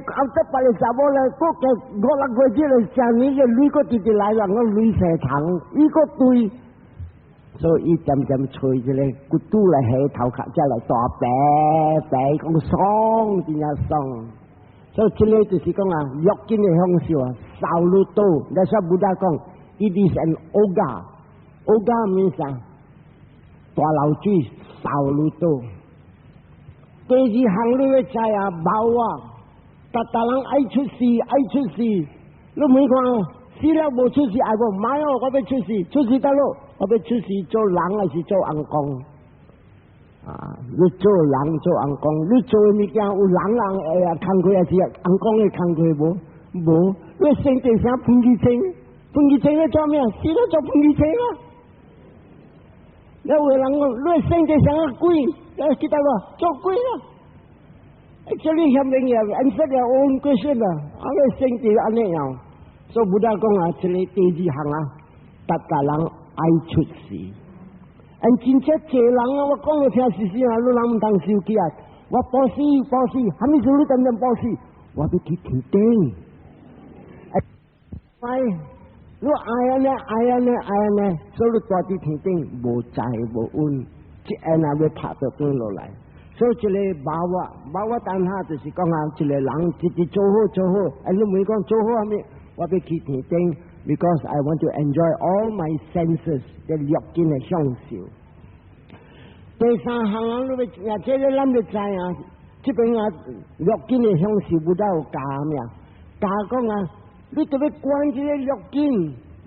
搞得把你查某咧，嗰個5、6個月嚟上年嘅女個直直來啦，我女蛇藤，呢個對，所以漸漸吹住咧，骨都嚟起頭殼，即係嚟大白白咁爽，真係爽。所以這裡就是講啊，玉見嘅享受啊，少路多。那時候布達講 ，it is an oga means 啊，大流水少路多。第二行你要知啊，冇啊。大人愛出事，你唔講死了冇出事，愛我買哦，我要出事，出事得咯，我要出事做人還是做硬工？啊，你做人做硬工，你做嘅物件有人看佢還是硬工嘅看佢冇？冇，你生地想判佢清咧做咩？死了做判佢清啊！你為人我，你生地想個鬼，記得喎，做鬼啊！Actually, something you answer your own question lah. Apa sing ti ane yang. So Buddha kong actually teji hang tak kalang ai chut si. An cinca celang wa kong ya sisi lu lang tang siu kiat. Wa posi, hami sulu tam posi. Wa bi ki ting. Mai lu ayane. So lu tua ti ting bo chai bo un. Ci ana we pha to tu lo lai. 所以這裡把我等下就是講啊，這裡人自己做好，你唔會講做好咩？我俾佢聽聽 ，because I want to enjoy all my senses 嘅欲見嘅享受。第三行啊，你啊，這裡諗你知啊，這邊啊欲見嘅享受唔到假咩？假講啊，你特別關注嘅欲見，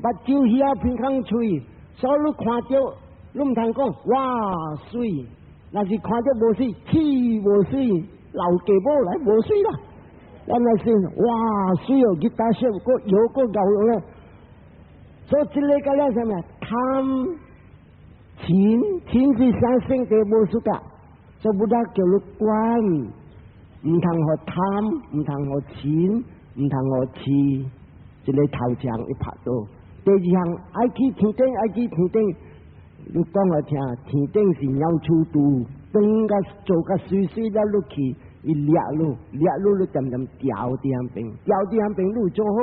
把照耳片空吹，所以你看到你唔通講哇水。那是看到無水，氣無水，流地波來無水啦。咱那是哇水哦，吉他手個有個夠咧。所以這個個咧係咩？貪錢是生性嘅無數噶，所以不得叫你關，唔通學貪，唔通學錢，唔通學氣，這個頭像一拍到。第二項愛去天頂。你講我聽，天頂是鳥出度，等個做個水了落去，一掠路你漸掉啲病，你做好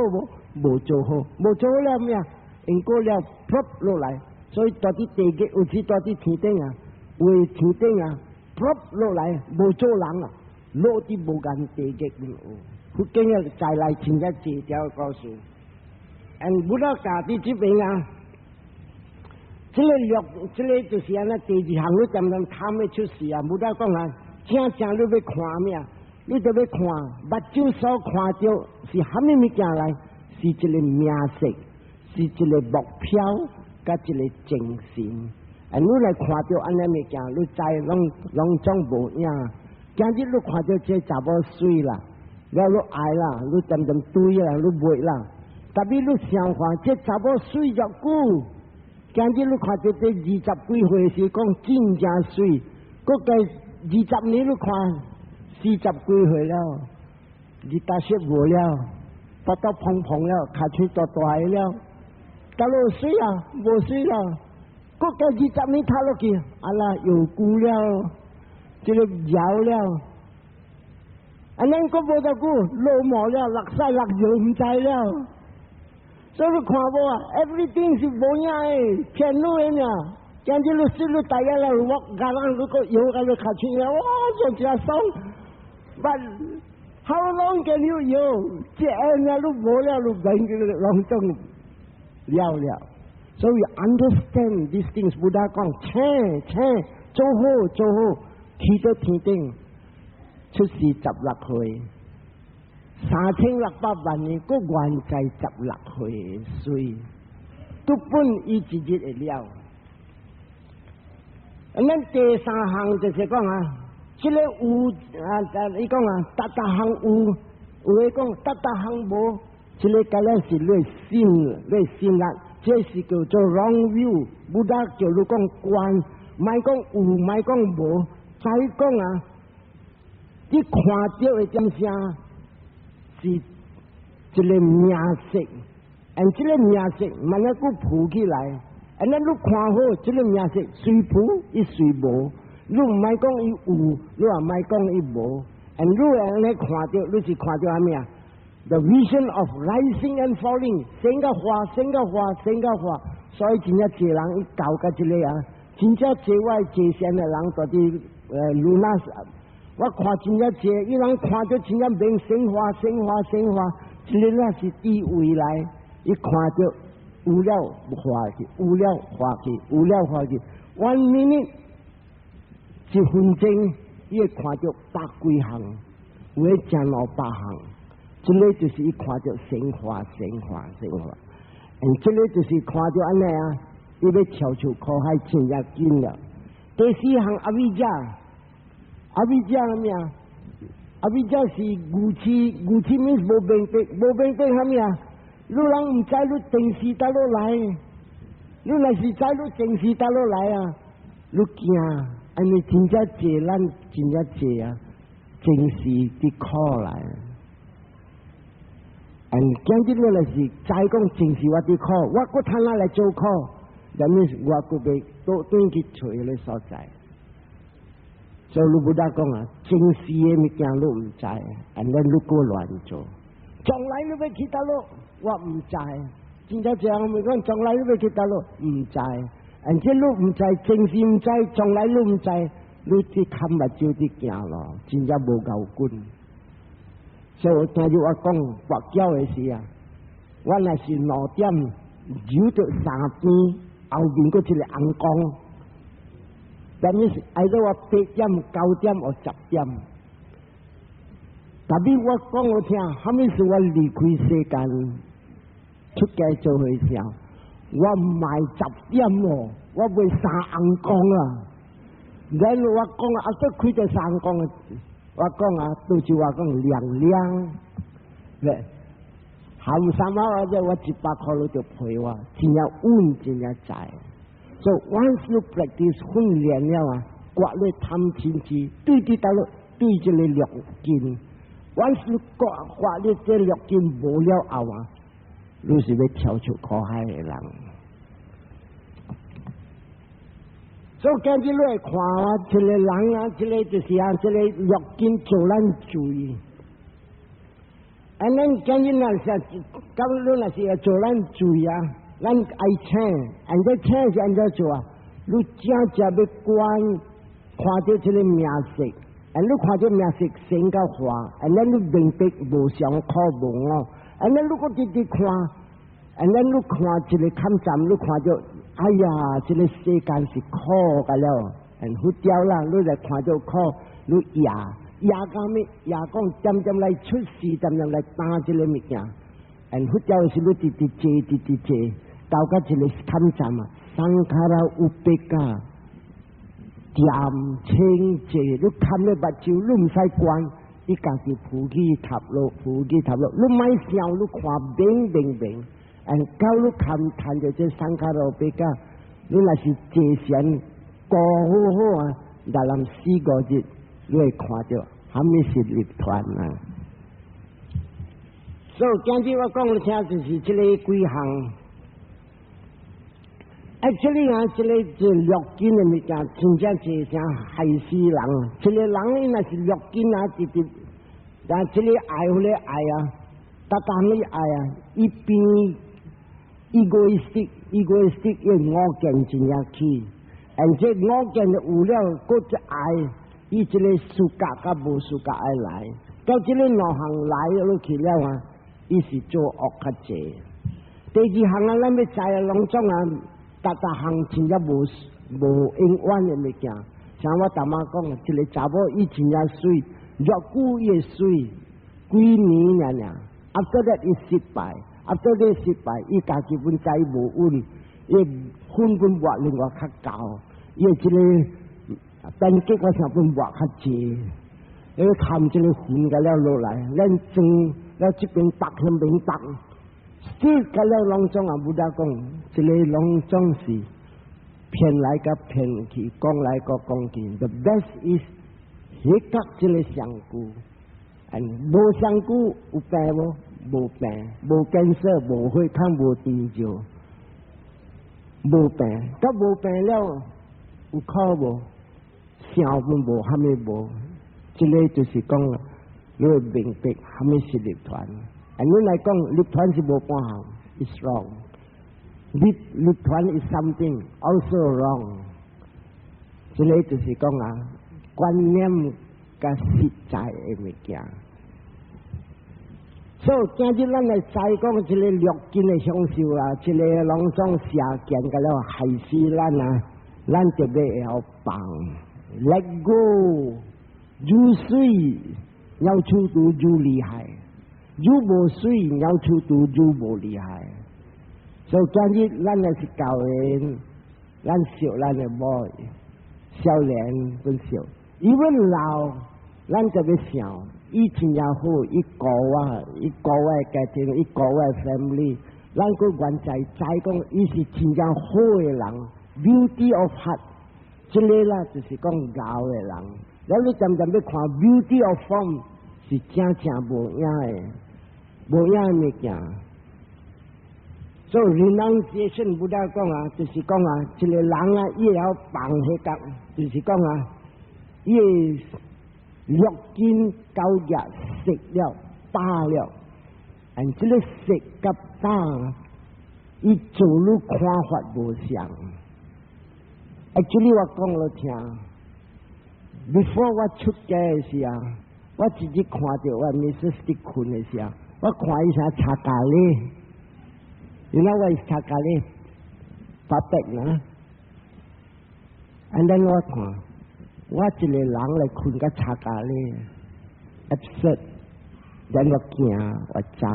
冇做好了咩啊？應該了 drop 落來，所以多啲地基，有時多啲天頂啊，為天頂啊 drop 落來冇做人啊，落啲冇間地基嘅，佢今日再嚟前一節就告訴，and 不得家啲這邊啊。這個就是安尼，第二行你漸貪的出事啊！冇得講啊，正你要看咩？你就要看，目睭所看到是蝦米物件來？是一個名色，是一個目標，甲一個精神。你來看到安尼物件，你知攏總無影。今日你看到這查某水啦，了你愛啦，你漸對啦，你袂啦。特別你想看這查某水入久。今日你看這20幾歲是講真正水，嗰個20年你看40幾歲了，你大學無了，發到碰了，卡出大了，到落水啊，無水了，嗰個20年睇落去，啊啦又固了，這個搖了，啊恁個無得固，落毛了，落曬落油唔知了。所以你看無啊 ，everything 是無影誒，騙你誒呀！今日你水你大家來我家人如果有個你卡出來，哇，就這爽。But how long can you 有？這樣你無了，你變個浪中了。So you understand these things， Buddha 講，做好，去到天頂，出世16歲。3600萬年，個原界16歲，水都本伊自己會了。咱第三項就是講啊，這個有你講啊，大項有會講大項無，這個個咧是類心啦，這是叫做 wrong view， 不得叫你講關，咪講有，咪講無，再講啊，你看到會點聲？是一個名色，這個名色萬一佫浮起來，你看好這個名色隨浮伊隨無，你唔係講伊有，你也唔係講伊無，你看到，你是看到啥物啊 ？The vision of rising and falling， 升个花，升个花，升个花，所以真正济人一搞个这个啊，真正济我济善的人到底路那，我看真正济，有人看到真正变升华，升华，升华，这个那是对未来，一看到有了花去，有了花去，有了花去 ，1 minute 1分钟，伊会看到百几项，有诶将6、8项。这个就是一看到升华，升华，升华。这个就是看到安尼啊，伊要跳出苦海真也紧了。第4项阿维加，阿维加啥物啊？阿维加是牛气，牛气 means 无明白，无明白啥物啊？你人唔知你定时倒落来，你若是知你定时倒落来啊，你惊，安尼真正济咱真正济啊，定时伫苦来。今日我来是知讲正是我啲苦，我个摊下来做苦，但是我个被都短去找你所在。所以你不得讲啊，正是嘅物件你唔知，你个乱做，将来你要去倒落，我唔知。真正这样咪讲，将来你要去倒落，唔知。这你唔知，正是唔知，将来你唔知，你啲看目睭啲行咯，真正无够滚。所以今日我讲佛教的事啊，我若是6點繞到3邊，後面嗰一個紅光，但係挨到我8點、9點或10點，特別我講我聽，後面是我離開世間出街做嘅時候，我唔係10點喎，我會3紅光啊，然後我講啊，都開咗3光啊。我讲啊，到时我讲亮亮，咧，下午3晚或者我100块你就陪我，真正稳，真正在。所以 once you practice 训练了啊，刮你贪嗔痴，对啲大陆对这个六根 ，once you 刮你这六根无了后啊，你是要跳出苦海的人。所以今日你来看啊，一个人啊，一个就是啊，一个六根做咱罪。咱今日若是今日若是要做咱罪啊，咱爱请，这请是安怎做啊？你正正要管，看到这个名色，你看到名色升到花，你明白无上苦无我，你如果直直看，你看一个看站，你看到。哎呀，这个世间是苦噶了，好掉啦！你来看到苦，你牙讲咩？牙讲点点来出事，点点来打这个物件，好掉是你直直坐，到个这个看站啊，桑卡拉乌贝卡，点清坐，你看你目睭，你唔使管，你家己扶起塔落，你买笑，你看明。到你看到这桑卡罗比较，你若是借钱过好啊，但人4个日，你会看到，还没是立团啊。所以今日我讲你听，就是这个几项。这里啊，这个是六根的物件，真正是啥害死人。这个人伊若是六根啊，但这个爱或者爱啊，但你爱啊，一边。egoistic 嘅我见真正去，这我见有了，嗰只爱，伊这个暑假甲无暑假爱来，到这个2项来落去了啊，伊是做恶较济。第2项啊，咱要知啊，拢种啊，大项真正无永远的物件。像我大妈讲，一个查某伊真正水，越久越水，几年呀，after that 伊失败。after 你失败，伊家己本ใจ无稳，伊分本活另外较高，伊这个变结我成本活较济，伊看这个分个了落来，咱种了这边白那边白，这个了拢总也不得讲，这个拢总是骗来个骗去，讲来个讲去。The best is 迄个这个香菇，无香菇有病无？无病，无建设，无血康，无治疗，无病，甲无病了有苦无？啥分无，虾米无？这个就是讲你会明白什么是立团。按你来讲，立团是无半项 ，is wrong。立团 is something also wrong。这个就是讲啊，观念甲实在的物件。所以今日咱来再讲一个略尽的享受啊，一个拢总射箭甲了害死咱啊，咱特别会晓放 ，let go， 入水要出度就厉害，入无水要出度就无厉害。所以今日咱来是教人，咱笑咱的母，少年分笑，因为老，咱特别想。伊真正好，伊个位家庭，伊个位 family， 咱个原在讲，伊是真正好的人 ，beauty of heart， 这个啦就是讲老的人。咱你渐渐要看 beauty of form， 是正无影的，无影的物件。所以 renunciation 不要讲啊，就是讲啊，一个人啊，伊会晓放迄个，就是讲啊，伊会。六根交热食了饱了，按这个食甲饱，伊做路看法无相。这里我讲了听 ，before 我出家的时啊，我自己看到我 Mrs. 伫困的时啊，我看伊啥茶咖喱，你知我是茶咖喱，白白呢，然后我看。我一个人来困甲茶咖喱 ，upset， 然后我惊，我走，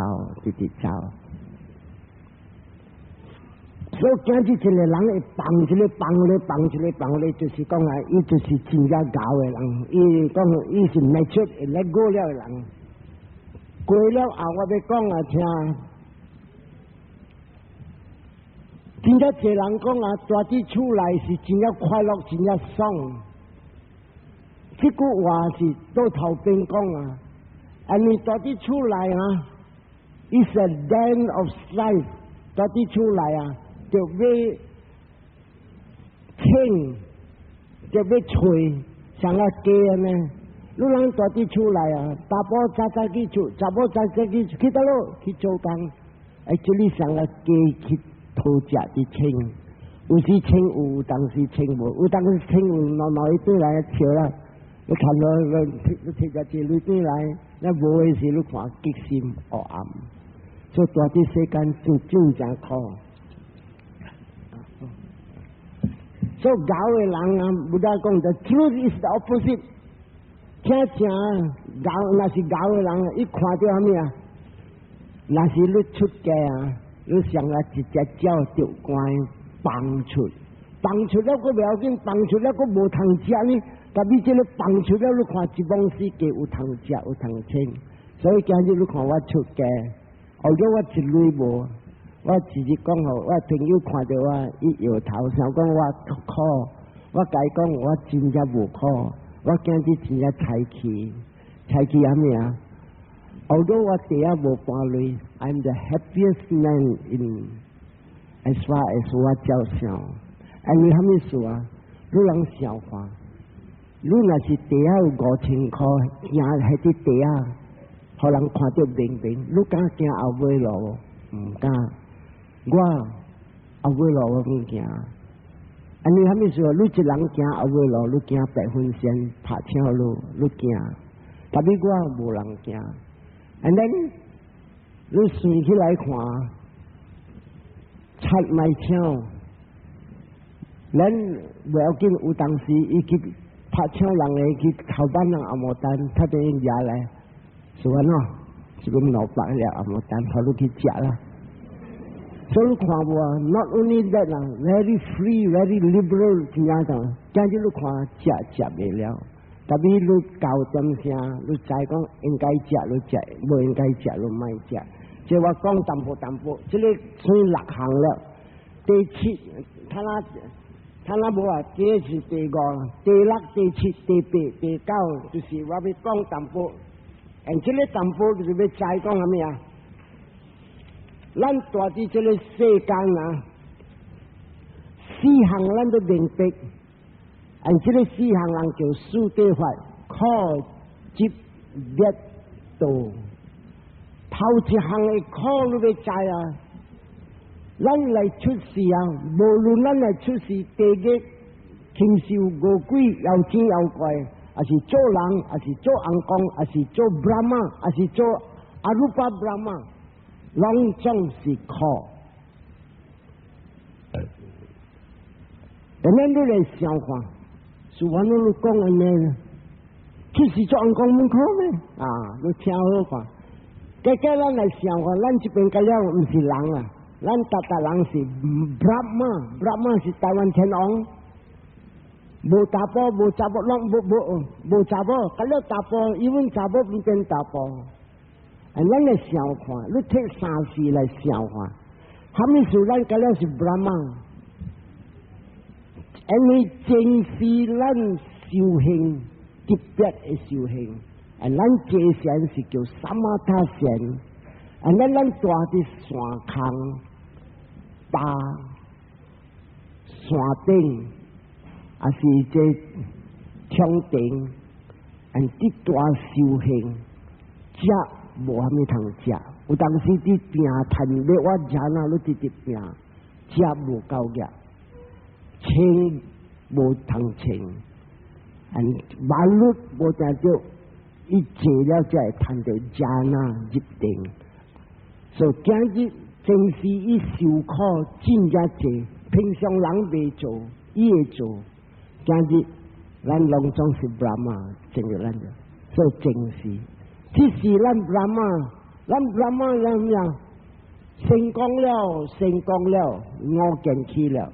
直直走。所以今日一个人会放一个放，就是讲啊，伊就是真正搞的人，伊讲伊是未出会let go了的人。过了后，我要讲啊，听，真正一人讲啊，大啲出来是真正快乐，真正爽。这句话是到头边讲啊，你到底出来啊 ，is a den of strife， 到底出来啊，就要清，就要吹，想要加呢。你人到底出来啊，查甫早去做，查某早去去倒咯，去做工，这里想要加去偷食的清，有时清有，当时清无，有当时清有，闹一堆来笑啦。你看到你摕只这里边来，那无的时你看激心黑暗，所以大啲世间真正苦。所以搞的人啊，不得讲的 truth is the opposite。听正搞那是搞的人，一看到啥物啊？那是你出家啊，你想啊一只鸟着关放出了个不要紧，放出了个无通食呢。但你这个放出了，你看一帮世界有通食有通清，所以今日你看我出家，后咗我一类无，我直接讲好，我朋友看到我一摇头，想讲我苦，我甲伊讲我真正无苦，我今日真正采气啥物啊？后咗我第一无半类 ，I'm the happiest man in as far as 我照相，你啥物事啊？你人笑话。你若是地下有5000块，行喺啲地下，互人看到明明，你敢行后尾路？唔敢。我后尾路我唔行。你啥物事？你一人行后尾路，你行8分线拍车路，你行。但係我无人行。And then 你顺起来看，擦埋枪，咱不要紧，有当时伊去。拍枪人嚟去头班人阿摩丹，他哋人家来，是话喏，是咁老白了阿摩丹，好你去食啦。所以看我 ，not only that 啦 ，very free, very liberal 咁样的，今日你看食未了，特别你教點聲，你再講應該食你食，唔應該食你唔食。即係我講淡薄，即係算6項了。第7，他那无啊，这是第5、第6、第7、第8、第9，就是我要讲淡薄。这个淡薄就是要再讲啥物啊？咱大啲这个世间啊，4項咱都明白。这个4項人叫四谛法：靠、接、滅、道。头一项的苦你要知啊！咱来出世啊，无论咱来出世地狱、禽兽、恶鬼、妖精妖怪，还是做人，还是做暗公，还是做 Brahma， 还是做阿鲁巴 Brahma， 拢总是苦。咱都来想看，是我拢讲安尼，出世做暗公唔苦咩？啊，你听好看。加加咱来想看，咱这边个了唔是人啊。咱达人是 Brahma 是台湾天王，无查甫无查甫，拢无查甫，甲了查甫，伊阮查甫唔变查甫。咱来想看，你摕三世来想看，啥物事咱甲了是 Brahma， 因为正是咱修行特别的修行，咱这仙是叫萨玛他仙，咱住伫山坑。把山顶，还是这穹顶，伫大修行，食无啥物通食。有当时伫拼趁要我食哪，你直拼，食无够额，穿无通穿，万律无定着，伊坐了才会趁着食哪入定。所以今日。正是伊受苦真正济，平常人未做，伊会做。今日咱拢总是 Brahma， 正如咱，所以正是，即是咱 Brahma 怎样成功了，五件起了，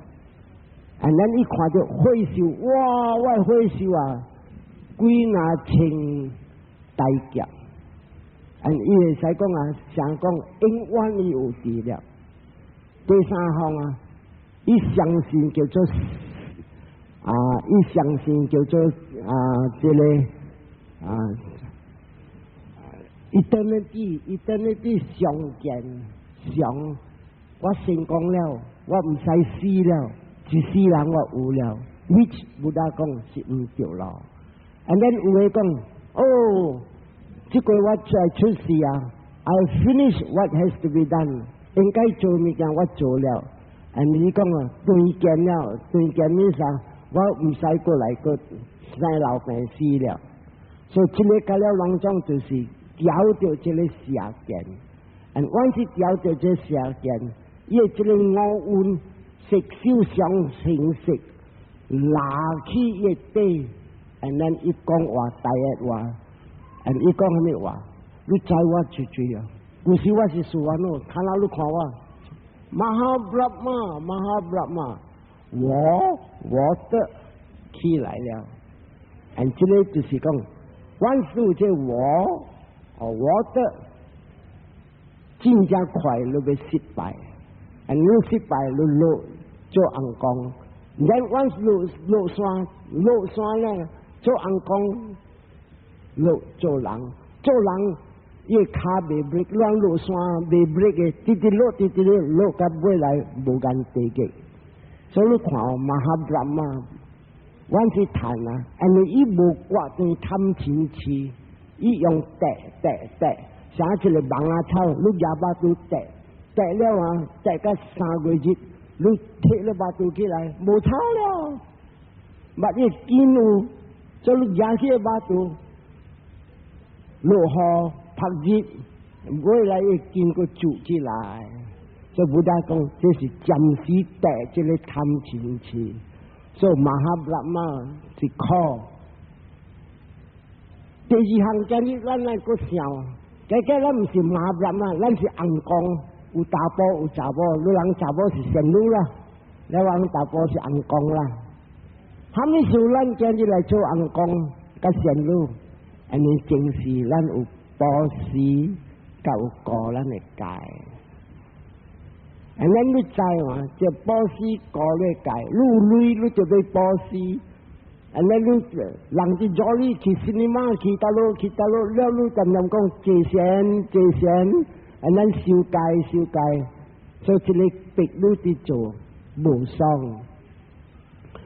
咱一看到火烧，哇！我火烧啊，几若千大劫。伊会使讲啊，常讲永远伊有治了。第三项啊，伊相信叫做伊相信叫做这个eternity 上见上，我成功了，我唔使死了，一世人我有了 ，which 不大讲是唔对咯。And then 有诶讲，哦。这个我在出世啊 ，I finish what has to be done， 应该做物件我做了。你讲啊，对见了，对见呢啥？我唔使过来个生老病死了。所以这个甲了拢总就是调着这个邪见，once 调着这邪见，伊这个五蕴食受想行识，拿起一底，咱一讲话第一话。伊讲啥物话？你知我最最啊！有时我是说安怎，看到你看我，Mahabrahma， 我的起来了。这个就是讲，万事这我的真正快乐要失败，你失败你落做红光，然万事落山咧做红光。做人，伊骹未 break， 咱落山未 break 嘅，直直落到尾来无间地嘅。所以你看Mahabrahma， 阮是谈啊，伊无挂对贪钱痴，伊用摘，像一个芒啊草，你廿把刀摘了啊，摘到3个月，你摕了把刀起来，无草了，万一见有，所以廿起把刀。落雨拍日，未来会经过住起来。所以不大讲，这是暂时带这个贪钱痴。所以Mahabrahma是苦。第二项今日咱来个想，假咱唔是Mahabrahma，咱是红光，有查甫有查某，你人查某是仙女啦，你人查甫是红光啦。啥物事咱今日来做红光甲仙女？你正是咱有布施，甲有顾咱的界。咱你知嘛？这布施顾咧界，你累你就要布施。你人哋做你去cinema去到路了，你咁样讲借钱，咱修界，所以这个逼你伫做无爽。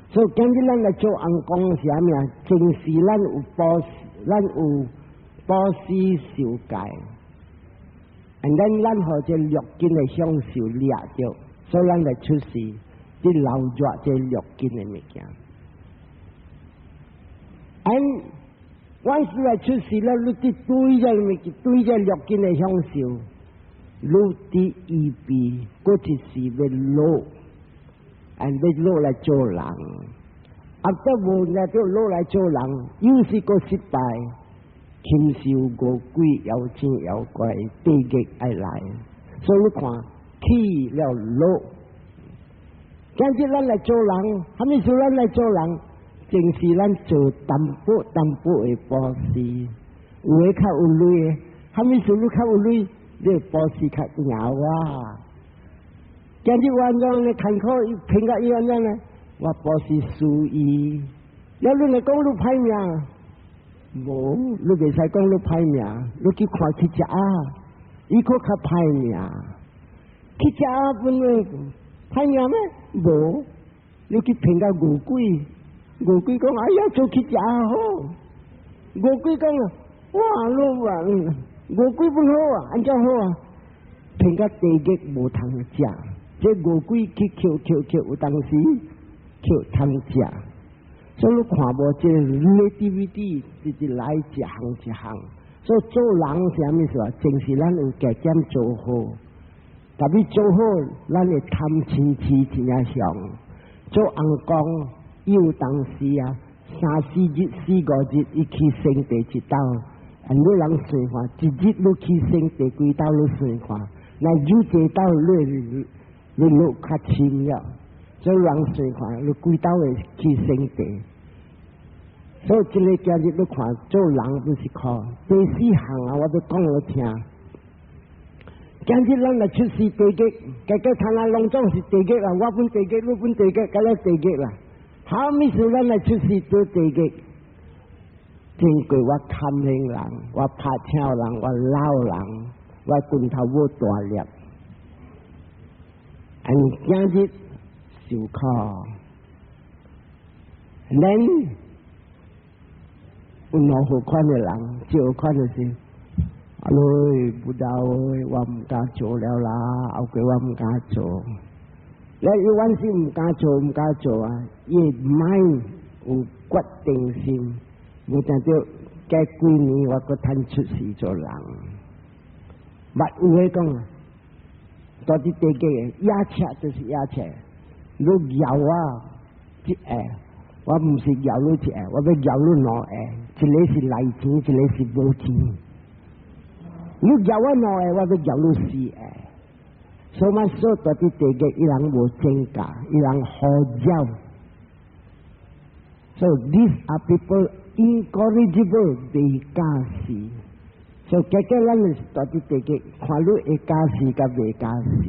所以今日咱来做红光是啥物啊？正是咱有布施。咱有保持受戒，咱互这六根的享受掠着，所以咱来出世，去留住这六根的物件。我是来出世了，你去对这物件，对这六根的享受，你伫预备，嗰一时要落，要落来做人。得无呢，就落来做人，又是个失败。禽兽恶鬼妖精妖怪，地狱爱来，所以你看起了落。今日咱来做人，还没说咱来做人，正是咱做淡薄的保持。有诶较有累诶，还没说你较有累，你保持较咬啊。今日晚上你看考评价伊安怎呢？我保持输伊，有你来讲你歹命。无，你袂使讲你歹命，你去看去食啊，伊个较歹命，去食啊本来歹命咩？无，你去评价恶鬼，恶鬼讲哎呀做去食啊好，恶鬼讲哇老啊，恶鬼本好啊，安怎好啊？评价地狱无通食，这恶鬼去扣，有当时扣通食。所以你看无这 DVD 就是来一项，所以做人是啥物事啊？正是咱有加减做好，特别做好，咱会贪亲戚真正上。做翁公有当时啊，3、4日、4、5日，伊去生第一道，你人算看，一日你去生第几道你算看，那有这道你落较深了。所以人算看，你几道会去生地，所以这个今日你看做人不是靠第4项啊，我都讲我听。今日咱来出世地狱，家家谈下隆重是地狱啦，我本地狱，你本地狱，家家地狱啦。好咩事咱来出世做地狱？经过我贪心人，我拍跳人，我老人，我拳头无大力，今日。受苦，咱有两好款的人，最好款就是，不到我唔敢做了啦，后悔我唔敢做。你有阵时唔敢做啊，伊mind有决定性，我就叫这几年我个摊出世做人，有诶讲啊，到底地嘅压车就是压车。你摇啊，一下，我唔是摇你一下，我要摇你2下，一个是来钱，一个是无钱。你摇我2下，我要摇你4下。所以我说到底地狱，伊人无增加，伊人好教。So these are people incorrigible， 袂假死。所以家家咱是到底地狱，看你会假死甲袂假死。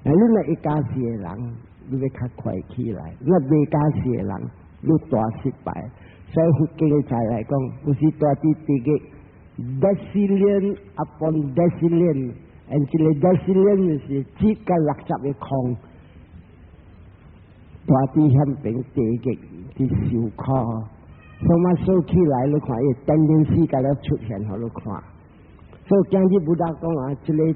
那你若会假死的人。你要较快起来，那未假死的人，你大失败。所以佛经才来讲，有时大地地狱 decillion upon decillion， 这个 decillion 是7甲60的空，大地向边地狱去受苦，所以我说起来，你看伊等阵时间了出现，互你看。所以今日不大讲啊，这个。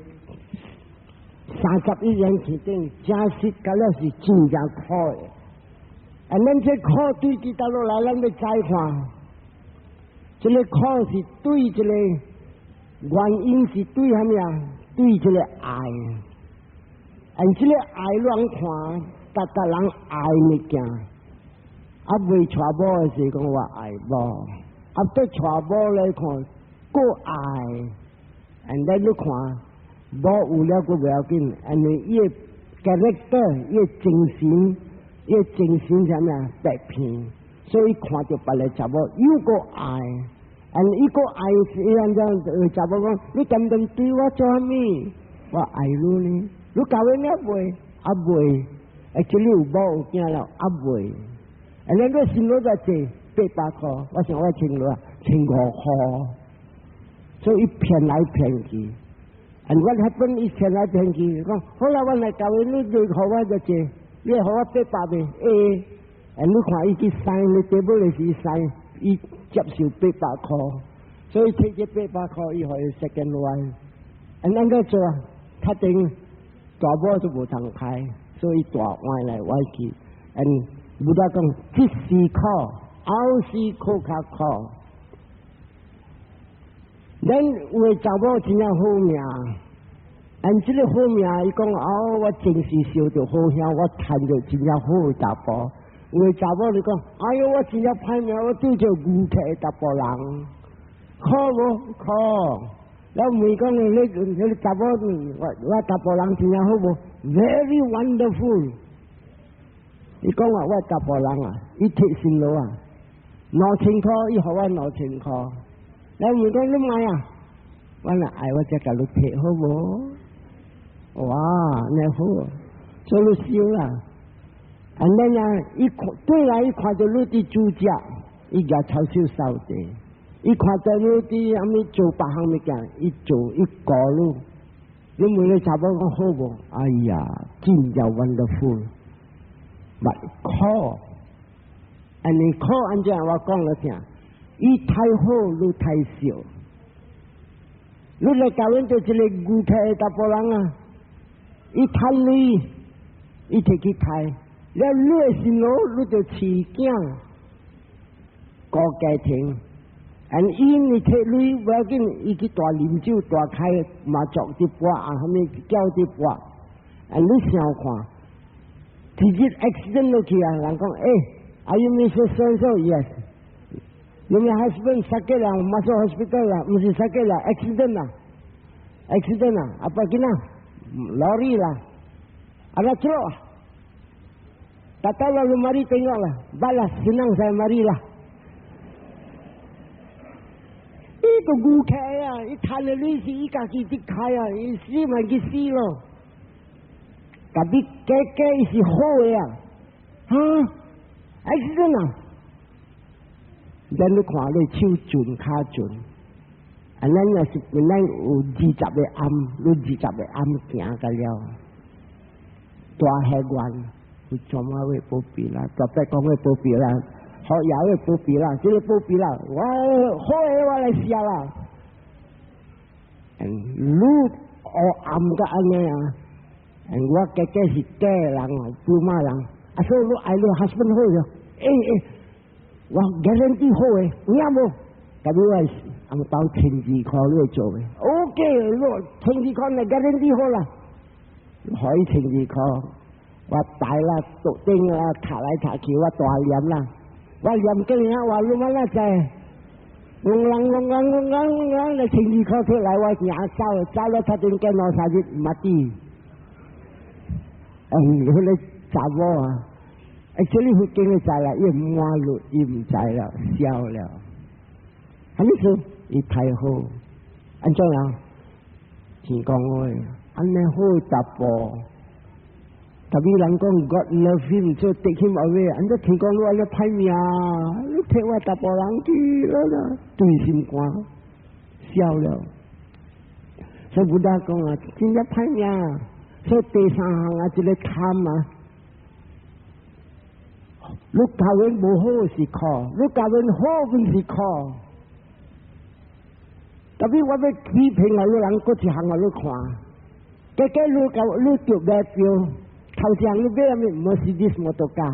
31年前顶，真实甲了是真正苦的。咱这苦对几道路来，咱要再看。这个苦是对这个原因是对什么呀？对这个爱。这个爱人看，大人爱物件。未娶某的时讲我爱某，对娶某来看，够爱。咱你看。无有了个不要紧，因为伊个 character， 伊个精神啥物啊白片，所以看到别个查某有个爱，伊个爱是伊安怎查某讲，你敢对我做啥物？我爱你呢，你交往了未？未，这里有某有囝了，未。咱个心路在坐800块，我想我请了1500块，所以伊骗来骗去。what happened is 前来骗去，讲好啦，我来教你，你互我就借，你互我800未？你看伊去sign，你对不来是sign，伊接受800块，所以摕这800块以后 second wife， 咱个做确定大某都无通开，所以大换来换去，不得讲即时考，后时考较考。咱有诶查某真正好命，即个好命，伊讲我真是受着好兄，我赚着真正好诶查甫。有诶查某就讲，哎哟，我真正歹命，我对着牛客诶查甫人，可无可？咱问讲你查某，我查甫人真正好无 ？Very wonderful。伊讲我查甫人啊，伊摕新路啊，2000块，伊互我2000块。咱问讲你买啊？我若爱我才甲你摕好无？哇，那好，做你烧啦。咱啊，伊对来伊看到你伫主食，伊甲操手扫地；伊看到你伫暗物做别项物件，伊做伊教你。你问你查某讲好无？哎呀，真叫 wonderful。But call， 你 call 安怎我讲了听，伊太好，你太少。你来教阮做一个牛客的查甫人啊，伊贪你，伊摕去开，了你的心路你就饲囝，顾家庭，伊摕你不要紧，伊去大啉酒、大开麻将伫博啊，啥物叫伫博，你想看。直接 accident 落去啊！人讲，Are you Mr. So-and-so? Yes. Your husband sakit lah, masuk hospital lah, mesti sakit lah, accident lah. Apa kena? Lori lah. Ada cerok lah. Tak tahu lah, lu mari tengok lah. Balas, senang saya marilah. Itu gukhe ya, itale lui si kaki dikaya, isi magi si lo. Tapi keke isi hoe ya, accident 啊！咱你看你手准卡准，咱若是咱有20个暗，你20个暗行个了，大海湾有怎么会保庇啦？特别讲会保庇啦，好也会保庇啦，这个保庇啦，我好诶，我来写啦，你暗个安尼啊！我家是假人，不骂人。所以我爱你 husband 好哟，我 guarantee 好诶，有影无？咁我到1200块你做诶 ，OK， 我1200块你 guarantee 好啦，可以1200块，我大啦，笃定啦，查来查去，我大念啦，我念几年话你乜啦仔？我你1200块出来，我行走了他定跟我啥子唔啲。佢哋查某啊 ，actually 佢經佢知啦，伊唔話路，伊唔知啦，笑了。係咪先？伊太好，安怎樣？前講我，安尼好查甫，特別人講 God love him， so take him away， 安怎前講我咧歹命，你睇我查甫人去啦，對心肝，笑了。所以不打講啊，真係歹命。所以第三項啊，一個貪啊，你教人無好是靠，你教人好本是靠。特別我要批評啊，有人嗰一項我你看，你着目標，頭先你買咩Mercedes摩托車，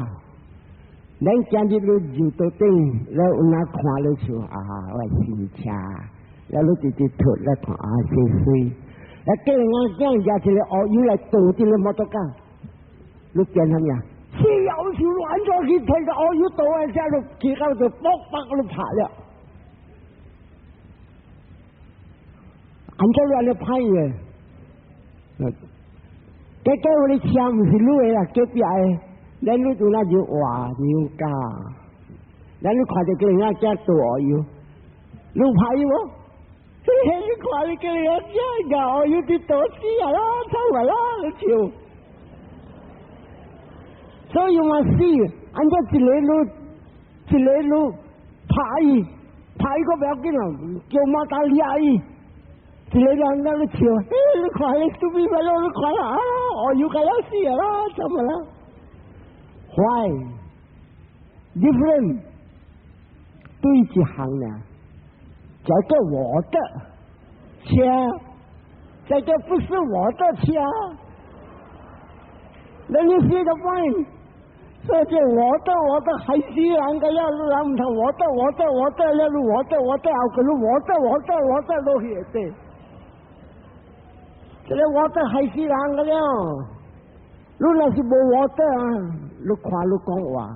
咱今日你就到頂，你有哪看你說啊，我新車，然後你直接脱來看啊，水。叫人家一個鱷魚嚟倒啲你摩托車，你見係咪啊？是有時玩咗去睇個鱷魚倒喺下度，結果就卜嗰度爬了。安怎你歹嘅？嗰我哋車唔是你嘅啦，隔壁嘅，咱你做那就哇牛家，咱你看到叫人家倒鱷魚，你歹喎？你看你叫人家鱷魚跌倒死啊啦，抽埋啦，你笑。所以我死，安怎一個路拍個不要緊啦，叫馬達利亞伊，一個人家你笑，你看你做咩咪咯？你看啦，鱷魚該要死啊啦，怎麼啦 ？Why different？對一行呢？这个我的车，这个不是我的车。那你写的point，说这我的还是人嘅一路諗唔同我的一路我的後佢都我的落去嘅，這個我的還是人嘅了。如果是冇我的啊，你看你講話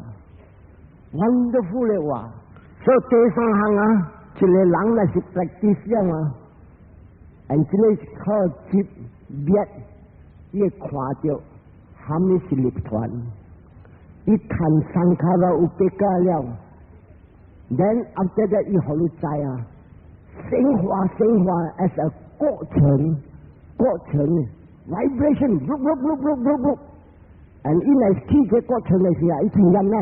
，wonderful 嘅話，所以第三行啊，這個人係是 practice 啊嘛，而這個靠接別，一看到。他們是立團，一談上卡拉烏貝加了 ，then after that 以後你知啊，升華 as a 過程 vibration，and 因為聽這過程嘅時候，一聽人咧，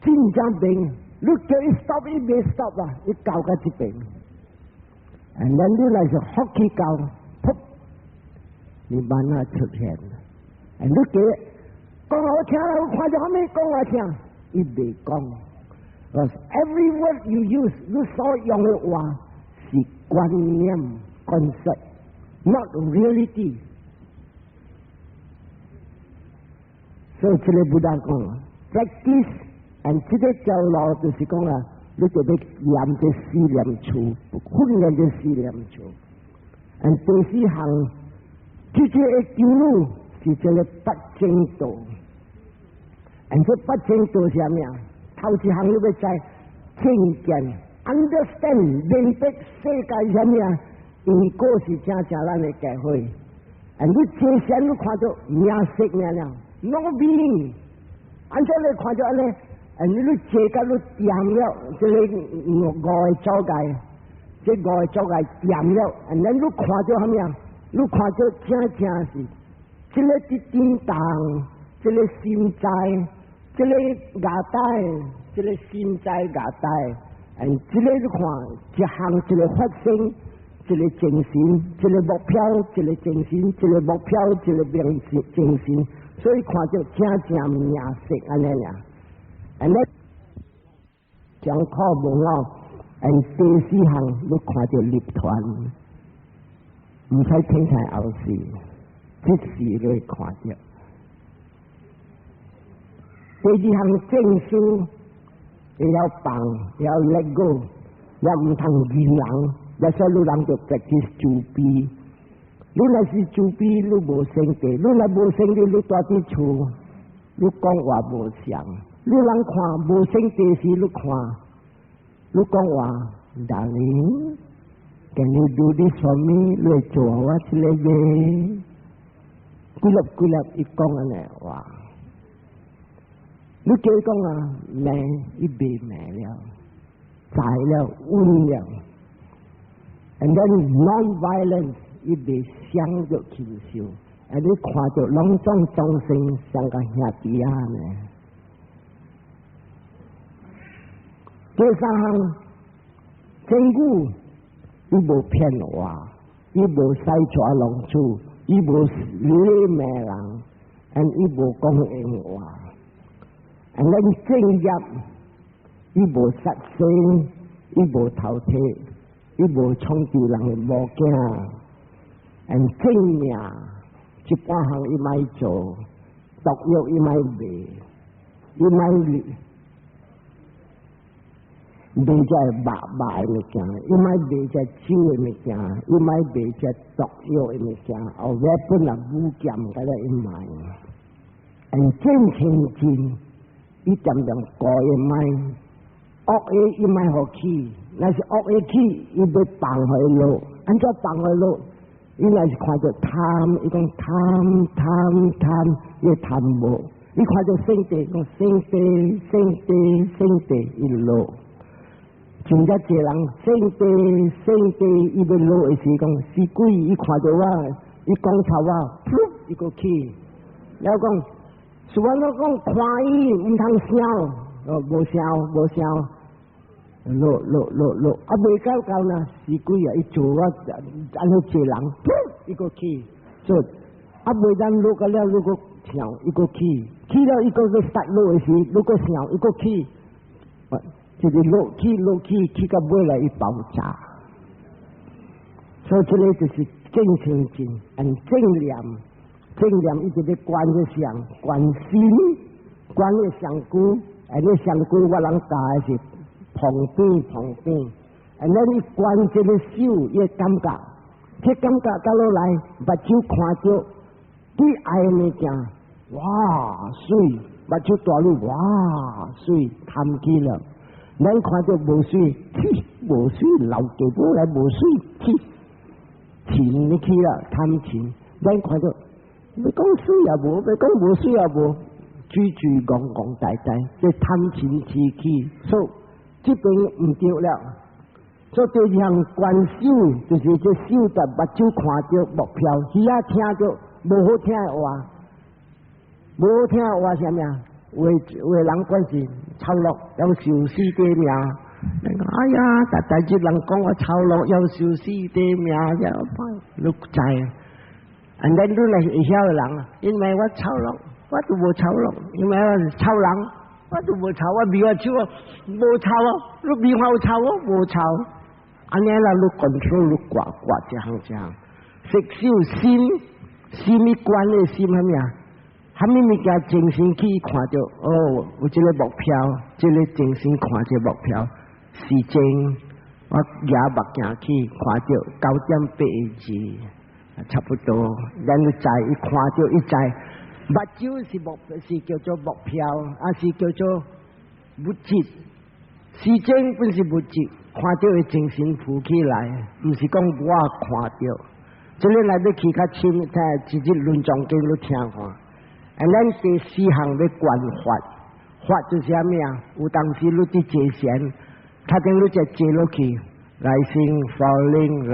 緊張病，你叫一 stop 一未 stop 啊，一搞個疾病 ，and then 你嚟就學起搞。你慢慢出現，你記講我聽啦，我看咗後尾講我聽，一未講。Because every word you use， 你所用嘅話是觀念 concept，not reality。所以這個不但講 practice， and 這個教路就是講啦，你就要念這思念處，訓練這思念處 ，and 第四行。這個條路是這個不正道，而這不正道是咩啊？頭一行你要在聽見 ，understand 明白世界是咩啊？因果是正咱嘅教會，而你這些你看到名色咩了 ？no being， 按照你看到安尼，而你這個你掂了，這個外周界，這外周界掂了，而你看到係咩啊？你看到正是，這個啲叮當，這個心在，這個牙帶，這個心在牙帶，這個你看一行一個發生，這個精神，這個目標，這個精神，這個目標，這個精神，所以看到正名色安尼呀，安尼將靠無我，第四行你看到立團。唔使聽晒後事，即時你看到。第二行證書，你有放，有 let go， 有唔同見人，有時你人就 practice 自卑。你若是自卑，你無聖地；你若無聖地，你住啲厝，你講話無像。你人看無聖地時，你看，你講話darling。Can you do this for me？ 你做我一個嘢，古立一講安尼話，你叫佢講啊，命一被命了，財了，運了 ，and then non-violence 一被相着牽手，而你看到兩種眾生像個兄弟啊呢，第三行正故。伊無騙話，伊無使錯弄處，伊無理罵人，伊無講硬話，正業，伊無殺生，伊無偷竊，伊無衝住人嘅無驚，正命一般行伊咪做，毒藥伊咪賣，伊咪賣只白嘅物件，伊咪賣只酒嘅物件，伊咪賣只毒藥嘅物件，後尾本來武劍嗰啲伊賣，真清淨，伊點樣改嘅咪，惡嘅伊咪好起，那是惡嘅起，伊要放佢落，按照放佢落，伊那是看到貪，伊講貪，伊貪無，伊看到聖地，講聖地，伊落。真正一人聖地，伊要落嘅時講，死鬼伊看到我，伊講臭我，噗，伊個起，然後講，所以我講看伊唔通笑，無笑，落，未到呢，死鬼啊，伊做我，安尼一人，噗，伊個起，所以未當落個了，落個笑，伊個起了伊個要殺落嘅時，落個笑，伊個起。就是落去到尾来一爆炸。所以这里就是正清净，正念一直在观着上，观心，观的上古，你上古我人家是旁边，你观这个手也感觉，这感觉到落来，目睭看到对爱的物件，哇水，目睭大路哇水，贪起了，咱看到无水，无水流地波来无水，钱你去了贪钱，咱看到。你讲水也无，你讲无水也无，句讲大，这贪钱痴气，所以这边唔对了。所以对向观手，就是这手在目睭看到目标，耳仔听到无好听的话，无好听的话是咩啊？为人关系丑陋，有受死的命。哎呀，大只人讲我丑陋，有受死的命，你知。And then 都嚟會曉人啊，因為我醜陋，我都冇醜陋，因為我是醜人，我都冇醜，我比我醜啊，冇醜啊，你比我醜啊，冇醜。安尼啦，你 control 你掛這樣，食少心一關的心係咩啊？係咪物件精神去看到？哦，有這個目標，這個精神看這目標，時間我舉目鏡去看到9:8差不多，人一知一看到一知，目睭是叫做目標，是叫做物質。時間本是物質，看到嘅精神浮起來，唔是講我看到。這裡來要去較深，睇自己論章經都聽看。咱第四項要觀法就是咩啊？有當時你啲借錢，他等你就借落去。Rising, falling,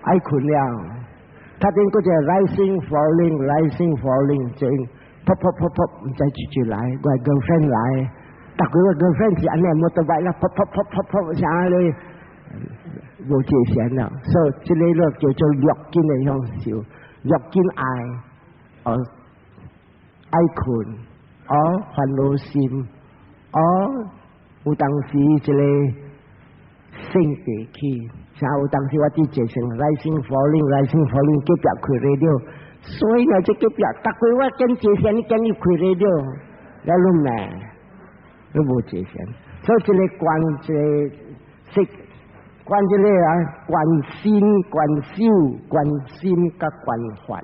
愛困了。他點嗰隻 rising, falling， 就 pop， 唔使住來，我 girlfriend 來，但佢個 girlfriend 是安尼冇得擺啦 ，pop， 啥咧，冇借錢啦。所以這裡咧叫做欲見嘅樣笑，欲見愛，愛困，煩惱心，有當時一個聖地去，像有當時我啲節成 rising falling， 結表開 radio， 所以呢這結表，大概我跟節成，你跟你開 radio， 你諗咩？你冇節成，所以這個觀這識觀這個啊，觀心、觀修、觀心甲觀法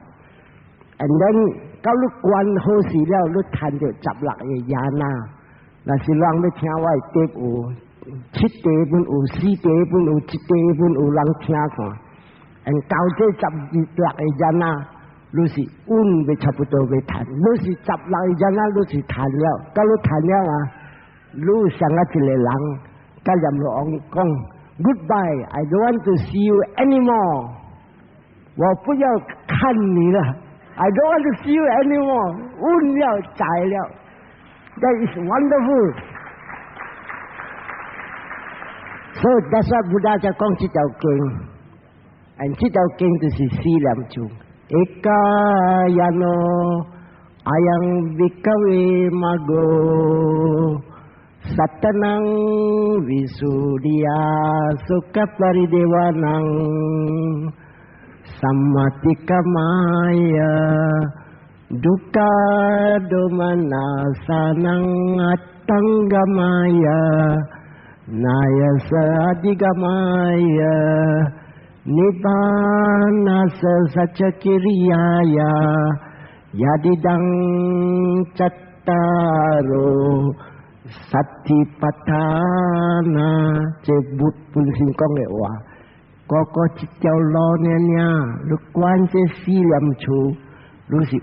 ，and then 到你觀好時了，你看到16個人啊。那是人要聽我的碟有7地本，有4地本，有1地本，有人聽看。到這16個人啊，你是穩要差不多要談。你是16個人啊，你是談了，到你談了啊，你像一個人，甲任何人講 Goodbye, I don't want to see you anymore。我不要看你了 ，I don't want to see you anymore。穩了，在了。That is wonderful. So that's why Buddha 就講這條經，這條經就是四念住。Eka yano ayang bikawe mago satanang visuddhiya sukha paridevanang sammatika maya dukkha domanasanang attanggamaya naya sadigamaya nibbana sacakiriyaya yadidang cattaro satipatthana cebut pun singkong lệ hòa có chích châu lo nè nha lúc quan chế si làm chủ lúc si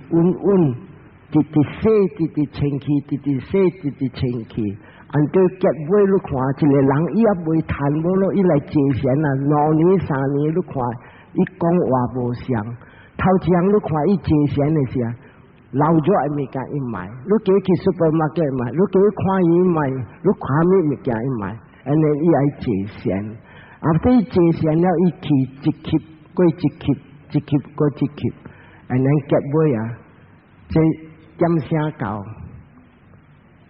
titi se titi chenki titi se titi chenki anh tôi kết với lúc hòa chỉ là lắng ý ấp với thành vô nó ý lại chế xén là nó ní xa ní lúc hòa ý con hòa vô xiang thao chiang lúc hòa ý chế xén này xìa lâu cho anh mình cả im mày lúc kế khi supermarket mày lúc kế khoa ý mày lúc khoa mình cả im mày anh nên ý ai chế xén after ý chế xén now ý kỳ chích kịp quay chích kịp quay chích kịp anh nên kết với à chế chăm xa cầu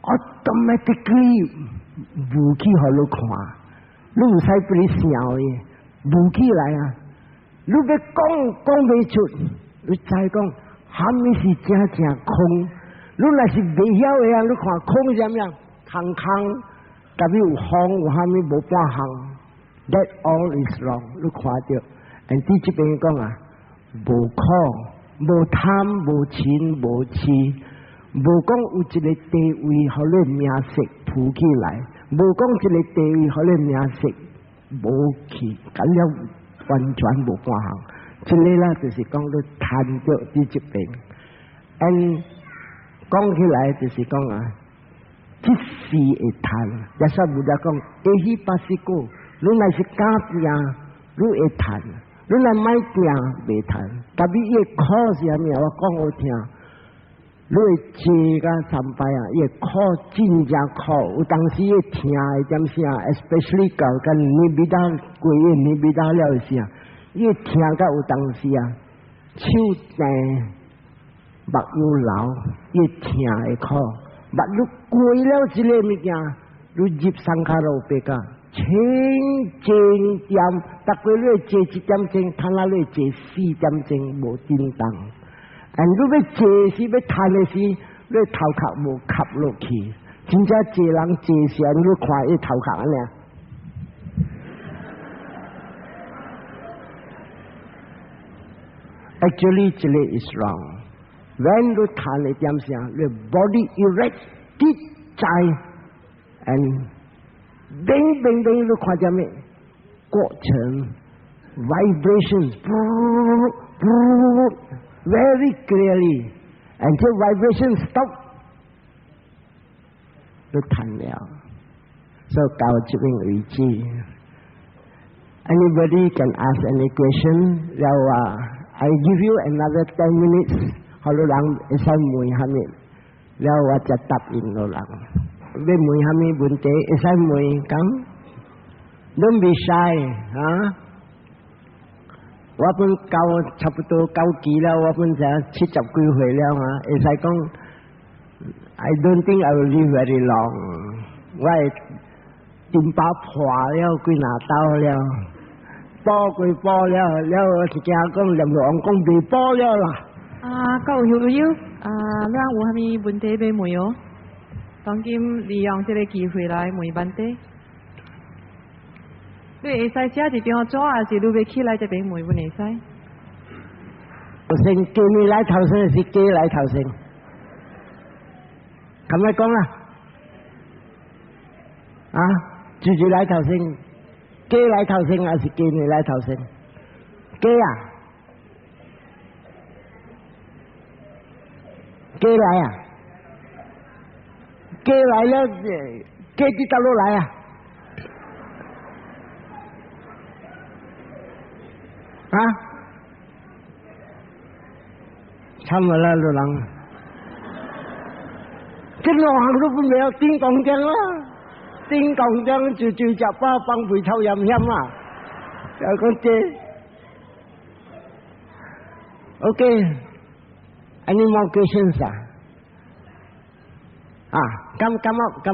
automatically 舞起互你看，你唔使俾你想嘅，舞起来啊！你要讲袂出，你再讲，虾米是正空？你若是袂晓嘅啊，你看空是怎样？空，特别有风，有虾米无半项 ，that all is wrong。你看到，人哋这边讲啊，无苦，无贪，无嗔，无痴，无讲有一个地位，互你名色浮起来，无讲一个地位，互你名色无去，咁了完全无半项。这个啦，就是讲你贪着伫这边，讲起来就是讲啊，即时会贪。耶稣不在讲，下希巴斯哥，你若是敢拼，你会贪；你若卖拼，袂贪。特别伊苦是啥物啊？我讲好听，你会坐甲三摆啊，伊苦真正苦。有当时伊听会点啥 ，especially 到跟你比较过夜，你比较了啥，伊听到有当时啊，手病。目又流，越听会苦。目你过了一个物件，你入山卡路白噶，清静点，达过你坐一点钟，摊下你坐4点钟无震动。你要坐时要摊的时，你头壳无吸落去，真正坐人坐时，你看伊头壳安尼。Actually, 这个 is wrong.When you 谈一点啥，你 body erect 啲在，and 你看见没？过程 vibrations very clearly until vibration stop， 你谈了，所以到这边为止。Anybody can ask any question？ 然后I give you another 10 minutes。好多人会使问下面，然后我就答应了人。要问下面问题，会使问讲 ，Don't be shy 啊！我本教差不多9期了，我本就70几岁了啊，会使讲 I don't think I will live very long。我金巴破了，几拿刀了，煲归煲了，我是惊讲连王讲未煲了啦。各位友友，你有虾米问题要问哦？当今利用这个机会来问问题。你会使写一张纸，还是你要起来这边问会使？头先叫你来头先，是叫来头先。咁样讲啦，直接来头先，叫来头先，还是叫你来头先？叫啊！寄来啊！寄来了，寄啲大佬来啊！差唔多啦，老人。这两行都唔了，顶讲章啦，顶讲章就只把帮背头饮饮啦，就讲这。OK。Any more questions? Come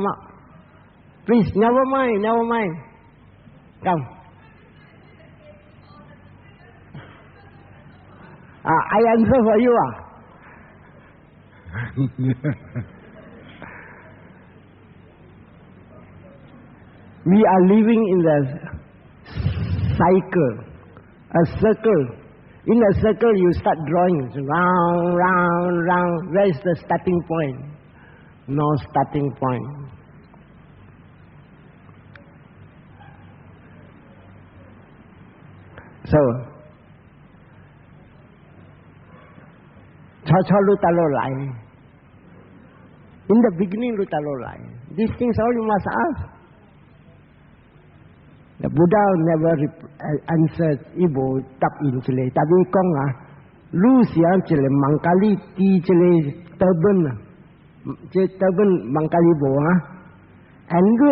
up. Please, never mind. Come. I answer for you. We are living in the cycle, a circle.In a circle, you start drawing round. Where is the starting point? No starting point. So, 初你打落来 ，in the beginning 你打落来 ，these things all you must ask.The Buddha never answered 伊无答应一个，但你讲你是一个孟加利伫这个德本这德本孟加利无and 你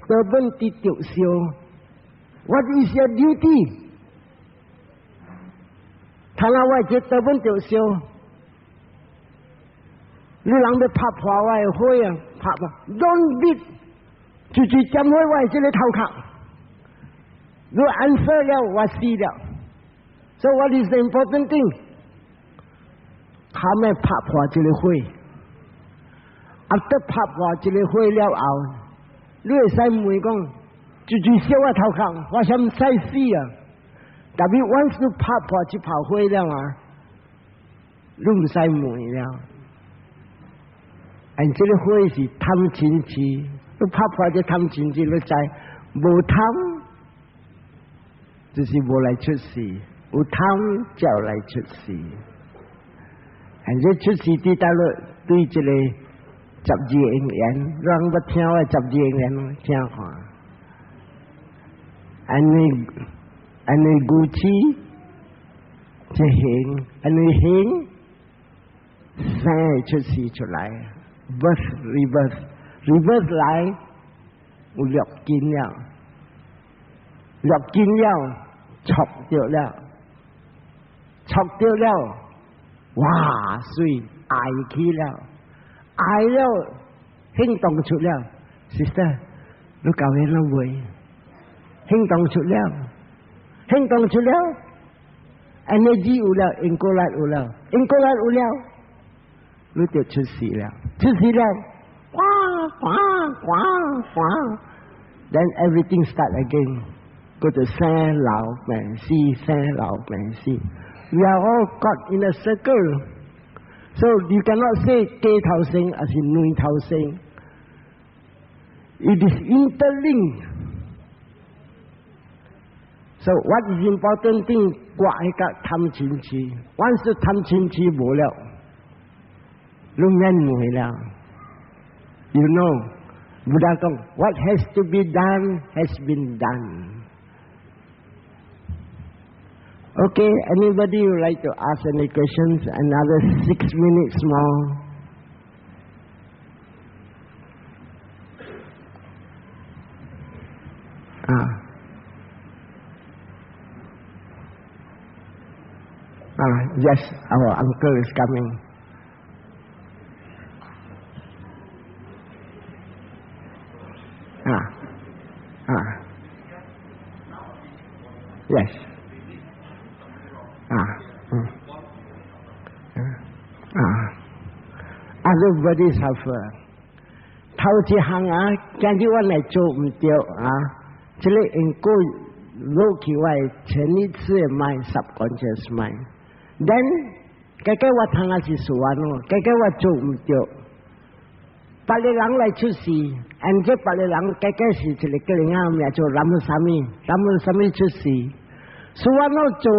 德本伫着烧 ，What is your duty？ 睇下我这德本着烧，你人要拍破我的火拍破 ，Don't beat， 就점開位這個頭殼。如 answer 了，我死了。So what is the important thing？ 他們拍破這個會 ，after 拍破這個會了後，你會使問講，就燒我頭殼，我想唔使死啊！但係 once 你拍破這炮會了啊，你唔使問了。這個會是貪錢錢，你拍破這貪錢錢，你知無貪就是無來出事，有貪就來出事。這出事啲大陸對這個12億人，讓我聽我12億人聽話，安尼古氣就行，安尼行，生出事出來。reverse 來，有錄緊了，錄緊了，錯掉了，錯掉了，哇！水愛起了，愛了，行動出了 ，sister， 你教人了未？行動出了，行動出了 ，energy 有了 ，encourage 有了 ，encourage 有了。你就出事了，出事了，呱呱呱呱 ，then everything start again， 嗰就生老病死，生老病死。We are all caught in a circle， so you cannot say 雞頭生還是女頭生 ，it is interlinked。So what is important thing？ 掛一個貪錢錢 ，once 貪錢錢冇了。你免問了 ，you know， Buddha 講 ，what has to be done has been done. Okay, anybody would like to ask any questions? Another 6 minutes more. Yes, our uncle is coming. Yes. Everybody suffer. 頭一行啊，今日我嚟做唔到啊，這裡應該攞起來前一次買subconscious mind。Then，個個我行啊是數啊咯，個個我做唔到。別個人來出事，而且別個人個個是這個人啊，咪做諗什麼出事。數啊咯做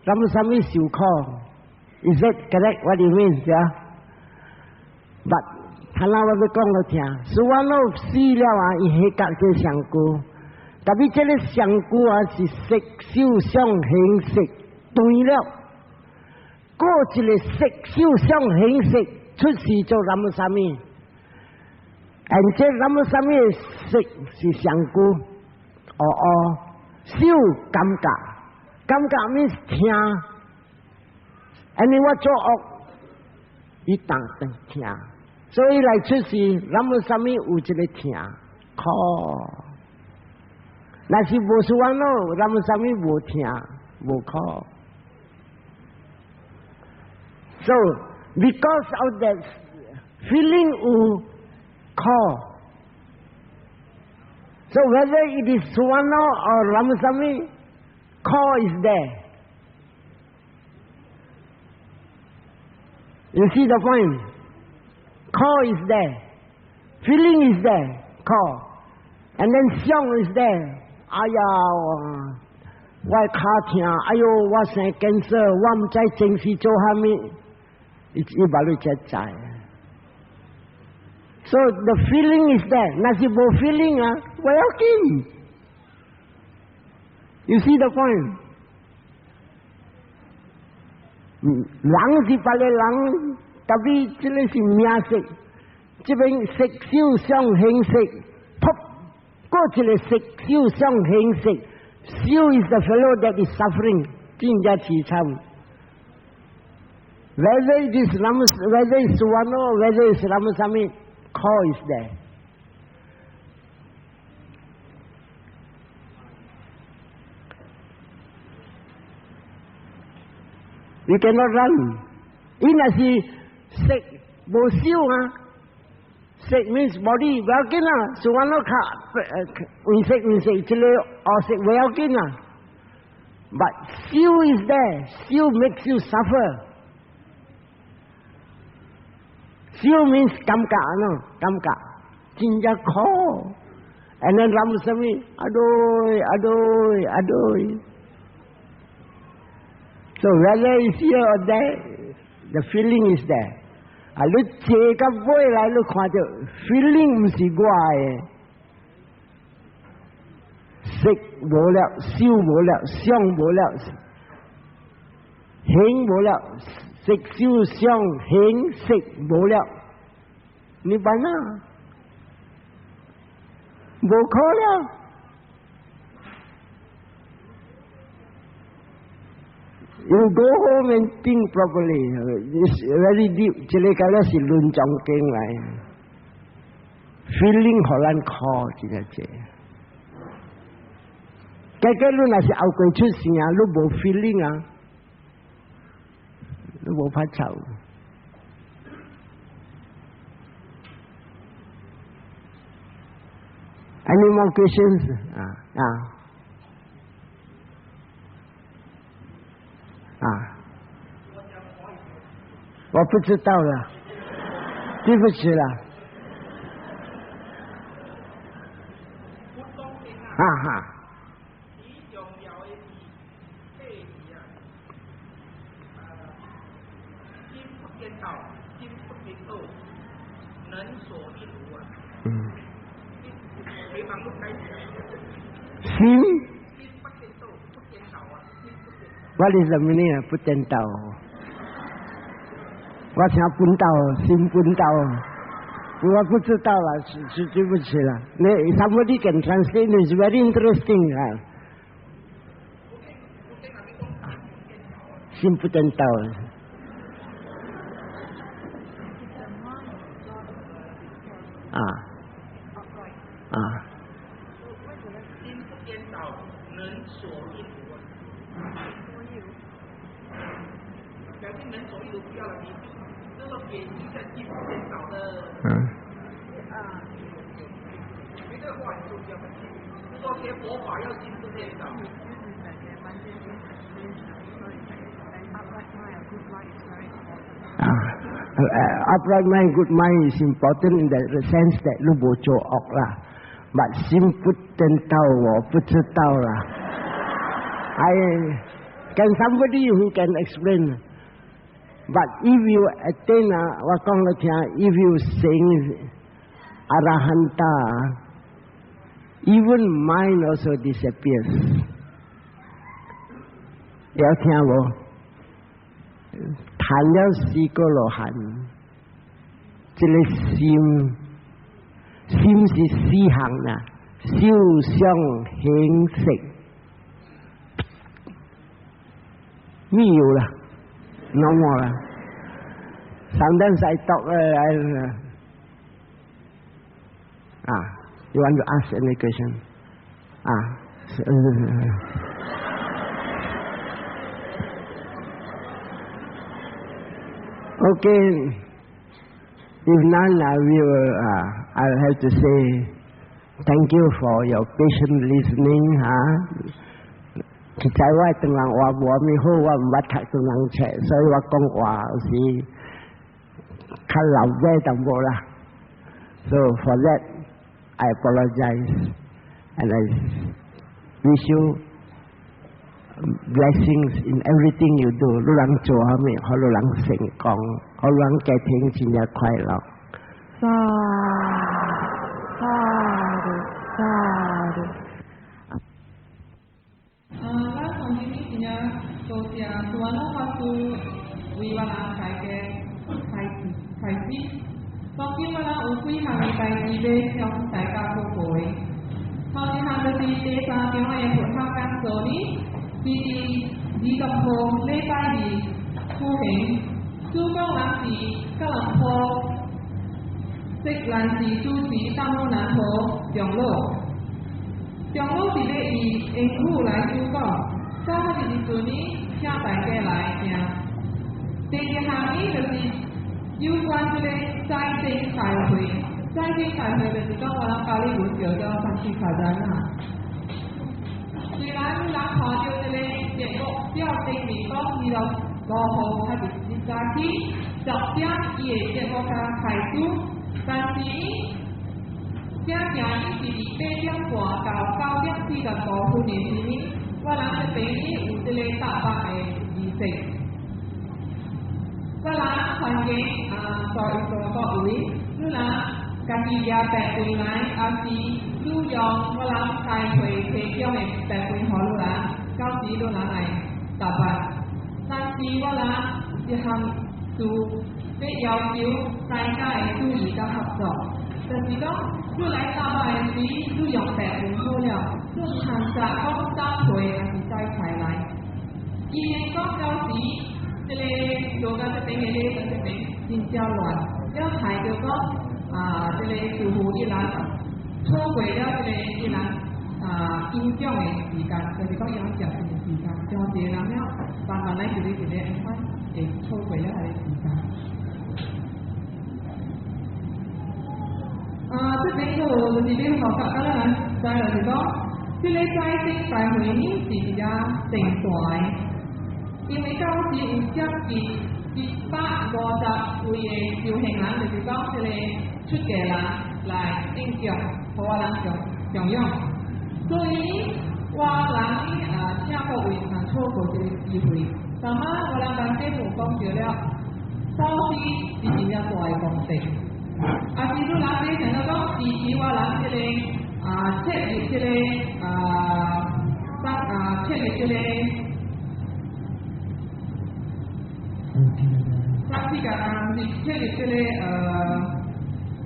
諗什麼受苦 ？Is that correct? What do you mean? Yeah. But 他那我講我聽，數啊咯死了啊，伊係隔隻上古，特別這個上古啊是色受想行識對了，過一個色受想行識出事做諗什麼？而且諗什麼色是上古？受感覺。感覺 means 聽，而你我做惡，伊當成聽，所以來出事，諗什麼有這個聽，靠。那是無事完咯，諗什麼無聽，無靠。So because of that feeling 有靠。So whether it is suwano or Ramasami, call is there. You see the point? Call is there. Feeling is there. Call. And then xiong is there. 哎呀，我卡痛，哎呦，我生 cancer， 我唔知正事做下面，一把你只知。So the feeling is there. 那是冇 feeling 啊，我要緊。You see the point? 人是別個人，特別這裡是名色，這邊色受想行識，噗，過一個色受想行識，受 is the fellow that is suffering， 真正淒慘。Whether it is Suwano, whether it is Ramasami, core is there. You cannot run. In as he sick, bo siu sick means body well kin so one no sick chile or sick well kin but siu is there. Siu makes you suffer. Siu means kamka jinja ko, and then Ramasamy adoi. So whether it's here or there, the feeling is there. Lúc chế cái vui lại lúc khoa cho feeling không是怪嘅，食冇了，燒冇了，香冇了，興冇了，食燒香興食冇了，你辦啊？冇可能。You go home and think properly. It's very deep. Chile kala si lun chong keng lai. Feeling Holland call chile che. Cái lu na si ao koi chút sinh à, lu bo feeling à, lu bo phát chậu. Any more questions? Ah. 我不知道了，对不起了。What is the meaning of 不颠倒？我想奔道，心奔道，我不知道了，是对不起了。Somebody can translate. It's very interesting. 心不颠倒。Upright mind, good mind is important in the sense that 路不做恶啦， but 心不颠倒我不知道啦。Can somebody who can explain? But if you attain, 我讲了听 if you sing Arahanta, even mind also disappears. 有聽無？談了四個羅漢，這個心是思行啊，燒香興食，沒有啦 ，no more 啦。Sometimes I talk, you want to ask any question? Okay. If none, I'll have to say thank you for your patient listening. 在我當人話我咪好，我唔捌讀當人冊，所以我講話是較流尾淡薄啦。So for that, I apologize and I wish you blessings in everything you do. 路人做下面，好路人成功，好路人家庭節日快樂。Tuano waktu wiwana kaike kaisi, toki mana ukui kami kaisi be yang saya kokoi. Kami hendak di desa yang yang berhubungan soni di kampung lepai di Kuheng, Sumong nanti kelampau 即兰是主持大陆南投长老。长老伫咧以英语来主讲，早开始时阵呢，请大家来听。第二项呢，就是有关即个在政大会。在政大会就是讲我人教你文叫做三区发展啊。虽然人看到即个节目表证明讲2月5号开始早起10点伊的节目才开始，但是呢。正正伊是8点半到9点45分的时呢，我人这边呢有这个答答的仪式。我人环境做各位，你人家己也白回来，也是使用我人开会提供的白回互你人，到时你人来答答。但是我人一项事要要求大家的注意甲合作。就是讲，你来答答的时，你用白文好了，你唔通讲答回还是再开来。伊连讲到时，这个做到这边的咧，在这边真正乱，要害着讲这个似乎一人错过了这个一人演讲的时间，就是讲演讲的时间，像一个人了慢慢来一个一个会错过了他的时间。这边就是你学习到咱再来就是讲，这个在政大会呢是比较正大的，因为到时有接近150位的受刑人，就是讲这个出家人来演讲，互我人常用，所以我人请各位通错过这个机会，但嘛我人把节目讲到了，到时是真正大的功德。是你人咧想到讲支持我人这个设立这个设立这个设立这个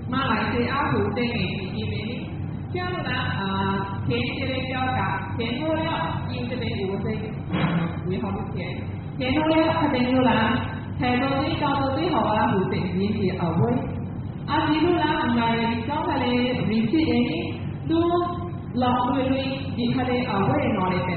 马来西亚户政的支持面，请你人填这个表格，填好了，因这边有这为何不填？填好了，确定有人提到你交到最后我人户政支持后尾。是你人唔係講佢哋 receipt 嘅，你落去入佢哋後尾攞嚟嘅。